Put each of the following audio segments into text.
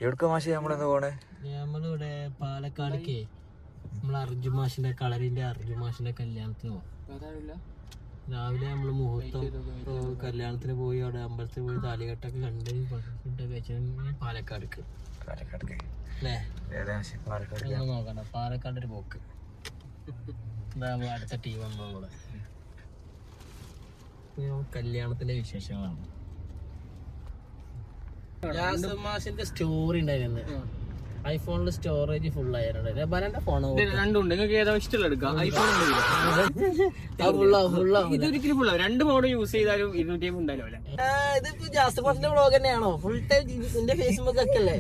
എവിടക്ക മാഷി നമ്മളെന്താ പോണേ? നമ്മളിവിടെ പാലക്കാടേക്ക് നമ്മളെ അർജുൻ മാഷിന്റെ കളരിന്റെ അർജുൻ മാഷിന്റെ കല്യാണത്തിന് പോവാം. രാവിലെ നമ്മള് മുഹൂർത്തം കല്യാണത്തിന് പോയി അവിടെ അമ്പലത്തിൽ പോയി താലികെട്ടൊക്കെ കണ്ട് ഫുഡൊക്കെ കഴിച്ച് പാലക്കാടേക്ക് അല്ലേ നോക്കണ്ട. പാലക്കാട് ഒരു പോക്ക് അടുത്ത ടീം വന്നോ കൂടെ കല്യാണത്തിന്റെ വിശേഷങ്ങളാണ്. മാഷിന്റെ സ്റ്റോറി ഉണ്ടായിരുന്നു. ഐഫോണില് സ്റ്റോറേജ് ഫുൾ ആയിരുന്നു. ഫോൺ രണ്ടുണ്ട്. നിങ്ങൾക്ക് ഏതാ ഇഷ്ടമുള്ള എടുക്കാം. ഐഫോൺ ഇതൊരിക്കലും ഫുള്ളാവും. 2 മോഡ് യൂസ് ചെയ്താലും 250 ഉണ്ടാവില്ല. ഇതിപ്പോ ജാസ് മാഷിന്റെ വ്ളോഗ് തന്നെയാണോ? ഫുൾ ടൈം നിന്റെ ഫേസ്ബുക്ക് ഒക്കെ അല്ലേ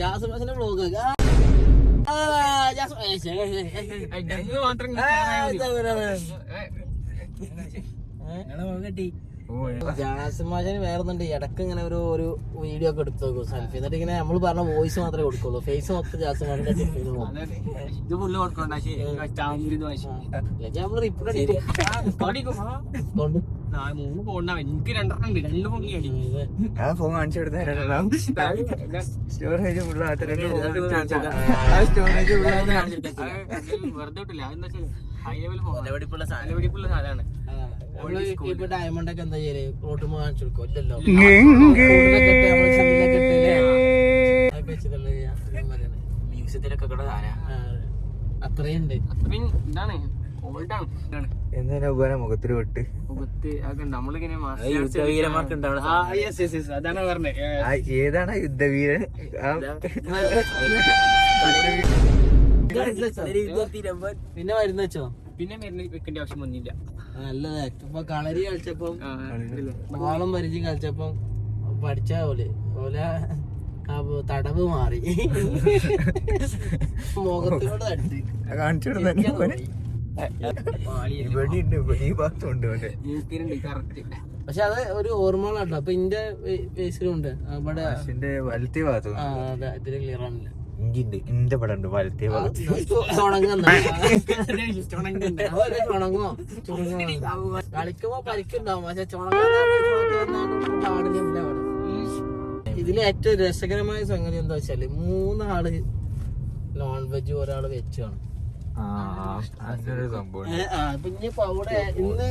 ജാസ് മാഷിന്റെ വ്ളോഗ്? ജാസിമാശന് വേറൊന്നുണ്ട്. ഇടക്ക് ഇങ്ങനെ ഒരു വീഡിയോ ഒക്കെ എടുത്തു നോക്കും സെൽഫി. എന്നിട്ട് ഇങ്ങനെ നമ്മള് പറഞ്ഞ വോയിസ് മാത്രമേ കൊടുക്കുള്ളൂ. ഫേസ് മൊത്തം ജാസിമാഷിന്റെ നമ്മള് റിപ്പോർട്ട് എനിക്ക് 2 ഉണ്ട്. 2 ഫോൺ കാണിച്ചു സ്റ്റോറേജ് വെറുതെ ഇട്ടില്ല. അതെന്താ വെച്ചാൽ ഹൈ ലെവൽ സാധനമാണ്. ഇപ്പൊ ഡയമണ്ട് ഒക്കെ എന്താ ചെയ്യല്? റോട്ടുമ്പോ കാണിച്ചു കൊടുക്കും. ഇല്ലല്ലോ മ്യൂസിയത്തിലൊക്കെ അത്രയുണ്ട്. അത്രയും ഇതാണ് ഓൾഡാണ്. എന്താ മുഖത്തിന് വിട്ട് നമ്മളിങ്ങനെ അതാണ് പറഞ്ഞത്. ഏതാണ് യുദ്ധവീരൻ? പിന്നെ മരുന്ന് വെച്ചോ? പിന്നെ മരുന്ന് വെക്കേണ്ട ആവശ്യം വന്നില്ല. നല്ലതാ. ഇപ്പൊ കളരി കളിച്ചപ്പം വാളം പരിചയം കളിച്ചപ്പം പഠിച്ച പോലെ തടവ് മാറി. മുഖത്തിനോട് തട്ടി പക്ഷെ അത് ഒരു ഓർമ്മകളാട്ടോ. അപ്പൊ ഇന്റെ ഫേസിലുണ്ട്. ഇവിടെ വലത്തെ ഭാഗത്ത് അതെ ഇതില് ക്ലിയർ ആണില്ല. എന്റെ പടം ഉണ്ട് വലത്തെ ഭാഗത്ത്. കളിക്കുമ്പോ പരിക്കുണ്ടാവും. പക്ഷെ ഇതില് ഏറ്റവും രസകരമായ സംഗതി എന്താ വെച്ചാല് 3 ആള് നോൺ വെജ്, ഒരാള് വെജ് ആണ്. ഇനിയിപ്പോ അവിടെ ഇന്ന്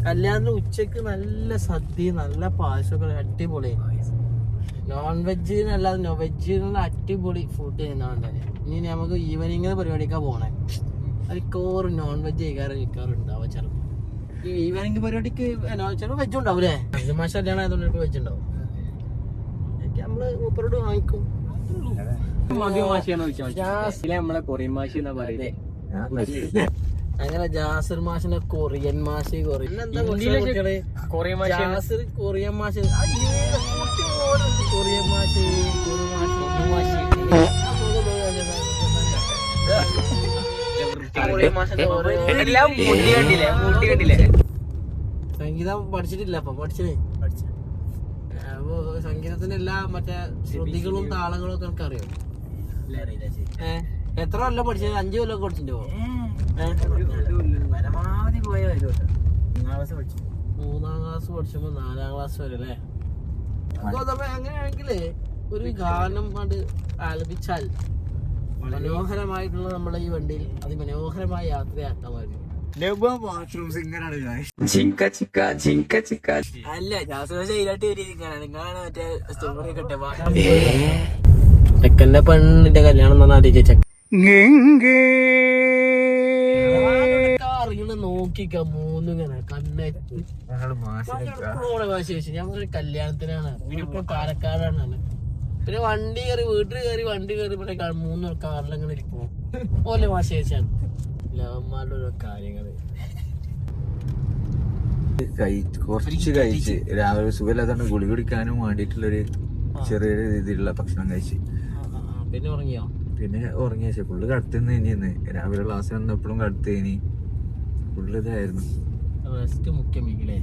കല്യാണത്തിന് ഉച്ചക്ക് നല്ല സദ്യ, നല്ല പായസമൊക്കെ അടിപൊളി. നോൺ വെജിനല്ലാതെ വെജിനുള്ള അടിപൊളി ഫുഡ് ചെയ്യുന്നുണ്ട്. ഇനി നമുക്ക് ഈവനിങ് പരിപാടിക്കാ പോണേ. അതിക്കോറും നോൺ വെജ് കഴിക്കാറ് നിൽക്കാറുണ്ടാവും. ചിലപ്പോൾ ഈ ഈവനിങ് പരിപാടിക്ക് ചിലപ്പോൾ വെജ് ഉണ്ടാവും അല്ലേ? മാഷ കല്യാണം ആയതുകൊണ്ട് വെജ് ഉണ്ടാവും. നമ്മള് മൂപ്പരോട് വാങ്ങിക്കും. നമ്മളെ കൊറിയൻ മാഷി എന്നാ പറയുന്നത്. അങ്ങനെ ജാസിർ മാഷിന്റെ കൊറിയൻ മാഷി കൊറിയൻ മാഷി കൊറിയൻ മാഷി സംഗീതം പഠിച്ചിട്ടില്ല. അപ്പൊ പഠിച്ചേ സംഗീതത്തിന്റെ എല്ലാ മറ്റേ ശ്രുതികളും താളങ്ങളും ഒക്കെ എനിക്ക് അറിയാം. എത്ര കൊല്ലം പഠിച്ചത്? 5 കൊല്ലം പഠിച്ചിട്ടുണ്ടോ? പരമാവധി പോയ 3ാം ക്ലാസ് പഠിച്ചപ്പോ 4ാം ക്ലാസ് വരെ അല്ലേ? അങ്ങനെയാണെങ്കില് ഒരു ഗാനം കണ്ട് ആലപിച്ചാൽ മനോഹരമായിട്ടുള്ള നമ്മളെ ഈ വണ്ടിയിൽ അതിമനോഹരമായ യാത്രയാക്കാമായിരുന്നു. അല്ല ചെക്കന്റെ പെണ്ണിന്റെ കല്യാണം അറിയണ നോക്കിക്ക 3 ഇങ്ങനെ കണ്ണേറ്റ് ഞാൻ കല്യാണത്തിനാണ്. പിന്നെ പാലക്കാടാണ്. പിന്നെ വണ്ടി കയറി വീട്ടിൽ കയറി വണ്ടി കയറി ഇവിടെ 3 കാറിലങ്ങനെ ഇരിക്കും. ഓലെ വാശേഷാണ് ലവന്മാരുടെ ഓരോ കാര്യങ്ങള്. കുറച്ച് കഴിച്ച് രാവിലെ സുഖമില്ലാത്തതുകൊണ്ട് ഗുളി കുടിക്കാനും വേണ്ടിയിട്ടുള്ളൊരു ചെറിയൊരു രീതിയിലുള്ള ഭക്ഷണം കഴിച്ച് പിന്നെ ഉറങ്ങിയോ? പിന്നെ ഉറങ്ങിയ ഫുള്ള് കടത്തുന്ന ഇനിന്ന് രാവിലെ ക്ലാസ് വന്നപ്പോഴും കടത്തേനി ഫുള്ള് ഇതായിരുന്നു. റെസ്റ്റ് മുഖ്യമല്ലേ?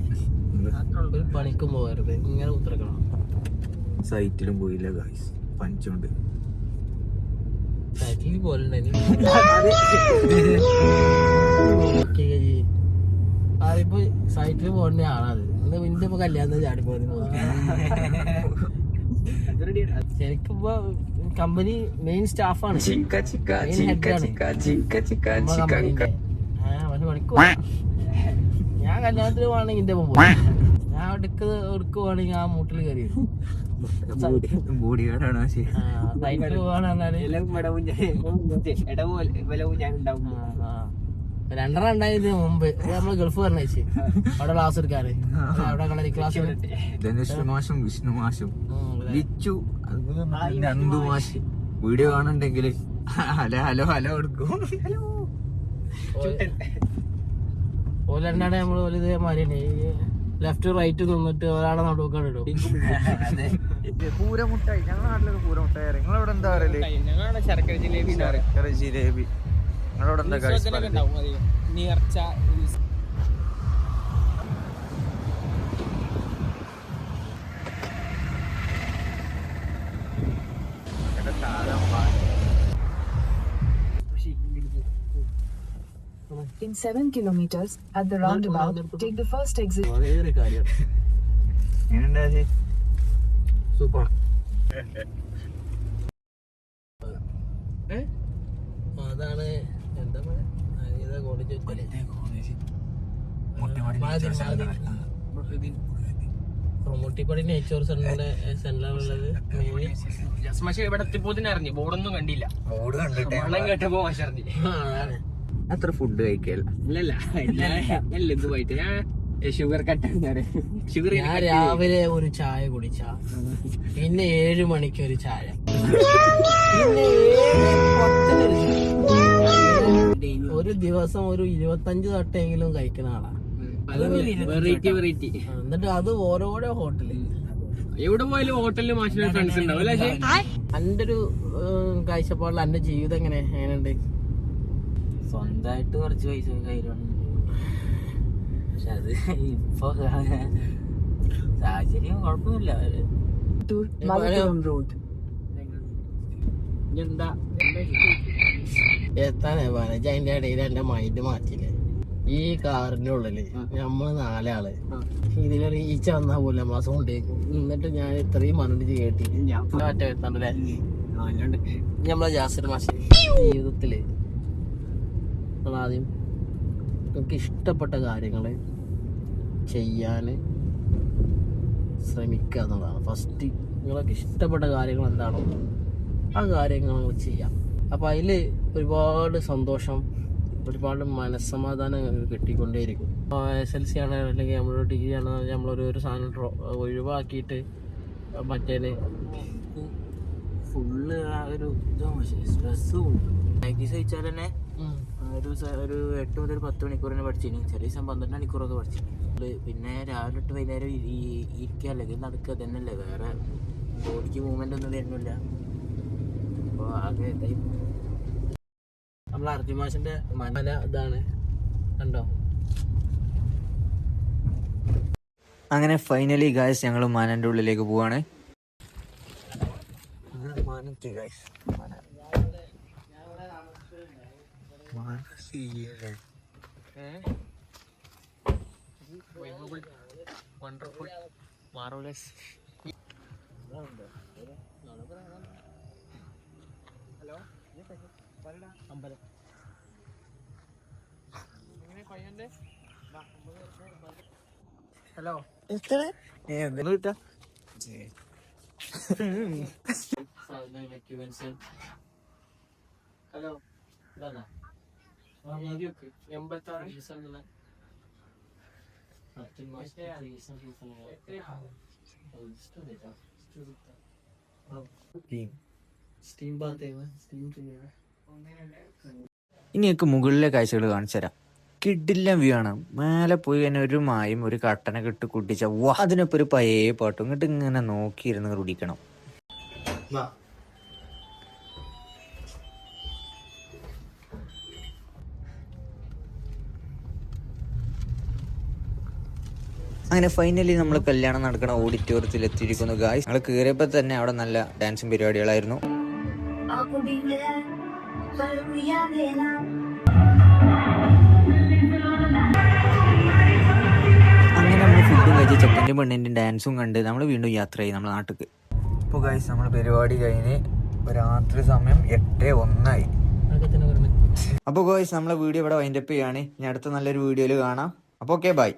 ഒരു പണിക്കും പോകരുത്, ഇങ്ങനെ ഉത്തരക്കണം. സൈറ്റിലും പോയില്ല ഗായ്സ്, പനിച്ചോണ്ട്. സൈറ്റിൽ പോലുണ്ടായി അതിപ്പോ സൈറ്റിൽ പോകേണ്ട ആളാണ്. ഇന്റെ ഇപ്പൊ കല്യാണത്തിന് ചാടി പോയി. ശരിക്കും ഇപ്പൊ കമ്പനി മെയിൻ സ്റ്റാഫാണ്. ഞാൻ കല്യാണത്തിന് പോവാണെങ്കിൽ ഇന്റെ പോകും. ഞാൻ എടുക്ക് പോവാണെങ്കിൽ ആ മൂട്ടിൽ കയറി വരും. സൈക്കിൾ പോവാണെന്നാല് 2.5 ഉണ്ടായതിന് മുമ്പ് നമ്മള് ഗൾഫ് പറഞ്ഞേച്ച് അവിടെ ക്ലാസ് എടുക്കാറ്. അവിടെ കളരി ക്ലാസ് മാഷും വിഷ്ണു മാഷും ലിച്ചു നന്ദു മാഷ് വീഡിയോ കാണുന്നുണ്ടെങ്കിൽ ഹലോ ഹലോ ഹലോ എടുക്കും. ഓല് രണ്ടാണ് നമ്മള് ഇതേമാതിരി ലെഫ്റ്റ് റൈറ്റ് നിന്നിട്ട് ഒരാളെ നടുക്കാൻ ഇടും. പൂരമുട്ടായി ഞങ്ങളുടെ നാട്ടിലൊക്കെ പൂരമുട്ടായി. നിങ്ങളവിടെ എന്താ പറയല്? ശർക്കര ജിലേബി. ശർക്കര ജിലേബി. നിങ്ങളവിടെ എന്താ നീർച്ച. In 7 kilometers, at the roundabout, take the first exit. Super. അതാണ് എന്താ മുട്ടിപ്പടി നേച്ചർ സെന്ററിലുള്ളത്. ഇവിടെ എത്തിപ്പോത്തിന് അറിഞ്ഞു, ബോർഡൊന്നും കണ്ടില്ല. കേട്ടപ്പോ അറിഞ്ഞു. അത്ര ഫുഡ് കഴിക്കല്ല. ഇല്ലല്ല പോയിട്ട് ഞാൻ ഷുഗർ കട്ടാണ്. ഷുഗർ ഞാൻ രാവിലെ ഒരു ചായ കുടിച്ച, പിന്നെ 7 മണിക്ക് ഒരു ചായ, പിന്നെ 7:10 ഒരു ദിവസം ഒരു 25 തട്ടെങ്കിലും കഴിക്കുന്ന ആളാണ്. വെറൈറ്റി. എന്നിട്ട് അത് ഓരോരോ ഹോട്ടല്. എവിടെ പോയാലും ഹോട്ടലില് മാഷിന്റെ ഫ്രണ്ട്സ് ഉണ്ടാവും അല്ലേ? എന്റെ ഒരു കാഴ്ചപ്പാടിൽ എന്റെ ജീവിതം എങ്ങനെയുണ്ട്? സ്വന്തമായിട്ട് കുറച്ച് പൈസ കയ്യിലാണ്. പക്ഷെ അത് ഇപ്പൊ സാഹചര്യം കുഴപ്പമില്ല. എത്താനേ പറഞ്ഞ അതിന്റെ ഇടയിൽ എന്റെ മൈൻഡ് മാറ്റില്ലേ. ഈ കാറിന്റെ ഉള്ളില് നമ്മള് 4 ആള്, ഇതിലൊരു ഈച്ച വന്നാ പോലെ മാസം കൊണ്ടേക്കും. എന്നിട്ട് ഞാൻ ഇത്രയും മനോടിച്ച് കേട്ടി മാറ്റ വരുത്തണ്ടല്ലേ. നമ്മളെ ജാസിർ മാഷ ജീവിതത്തില് ആദ്യം നിങ്ങൾക്ക് ഇഷ്ടപ്പെട്ട കാര്യങ്ങൾ ചെയ്യാൻ ശ്രമിക്കുക എന്നുള്ളതാണ് ഫസ്റ്റ്. നിങ്ങൾക്ക് ഇഷ്ടപ്പെട്ട കാര്യങ്ങൾ എന്താണോ ആ കാര്യങ്ങൾ നിങ്ങൾ ചെയ്യാം. അപ്പോൾ അതിൽ ഒരുപാട് സന്തോഷം, ഒരുപാട് മനസ്സമാധാനം നിങ്ങൾക്ക് കിട്ടിക്കൊണ്ടേയിരിക്കും. SLC ആണ് അല്ലെങ്കിൽ നമ്മളൊരു ഡിഗ്രി ആണ്, നമ്മളൊരു സാധനം ഒഴിവാക്കിയിട്ട് മറ്റേ ഫുള്ള് ആ ഒരു ഇതും സ്ട്രെസ്സും പ്രാക്ടീസ് വെച്ചാൽ തന്നെ ഒരു 8 മുതൽ 10 മണിക്കൂർ തന്നെ പഠിച്ചിരുന്നു. ചില ദിവസം 12 മണിക്കൂറൊക്കെ പഠിച്ചിരുന്നു. പിന്നെ രാവിലെ തൊട്ട് വൈകുന്നേരം ഇരിക്കുകയല്ലേ, ഇത് നടക്കുക തന്നെയല്ലേ, വേറെ ബോഡിക്ക് മൂവ്മെന്റ് ഒന്നും വരുന്നില്ല. അപ്പോൾ ആകെ ഇതായി. നമ്മൾ അർജുൻ മാഷിന്റെ മന ഇതാണ് കണ്ടോ. അങ്ങനെ ഫൈനലി ഗായ്സ് ഞങ്ങൾ മാനന്റെ ഉള്ളിലേക്ക് പോവാണ്. Wonderful marvellous. ഹലോ അമ്പലം ഹലോ ഹലോ ഇതാ 86 ഇനിയൊക്കെ മുകളിലെ കാഴ്ചകൾ കാണിച്ചു തരാം. കിഡില്ല വ്യൂ ആണ്. മേലെ പോയി തന്നെ ഒരു മായും ഒരു കട്ടനൊക്കെ ഇട്ട് കുട്ടിച്ച വാ, അതിനൊപ്പം ഒരു പഴയ പാട്ടും ഇങ്ങോട്ട് ഇങ്ങനെ നോക്കിയിരുന്ന് കുടിക്കണം. അങ്ങനെ ഫൈനലി നമ്മൾ കല്യാണം നടക്കുന്ന ഓഡിറ്റോറിയത്തിൽ എത്തിയിരിക്കുന്നു ഗായ്സ്. ഞങ്ങൾ കയറിയപ്പോൾ തന്നെ അവിടെ നല്ല ഡാൻസും പരിപാടികളായിരുന്നു. അങ്ങനെ നമ്മൾ ഫുഡും കഴിച്ച് ചെക്കൻ്റെ പെണ്ണിൻ്റെ ഡാൻസും കണ്ട് നമ്മൾ വീണ്ടും യാത്ര ചെയ്യും നമ്മുടെ നാട്ടിലേക്ക്. അപ്പോൾ ഗൈസ് നമ്മൾ പരിപാടി കഴിഞ്ഞ് രാത്രി സമയം 8:01 അതൊക്കെ തന്നെ പറഞ്ഞു. അപ്പോൾ ഗൈസ് നമ്മളെ വീഡിയോ ഇവിടെ വൈൻഡപ്പ് ചെയ്യാണ്. ഇനി അടുത്ത നല്ലൊരു വീഡിയോയിൽ കാണാം. അപ്പോൾ ഓക്കെ ബൈ.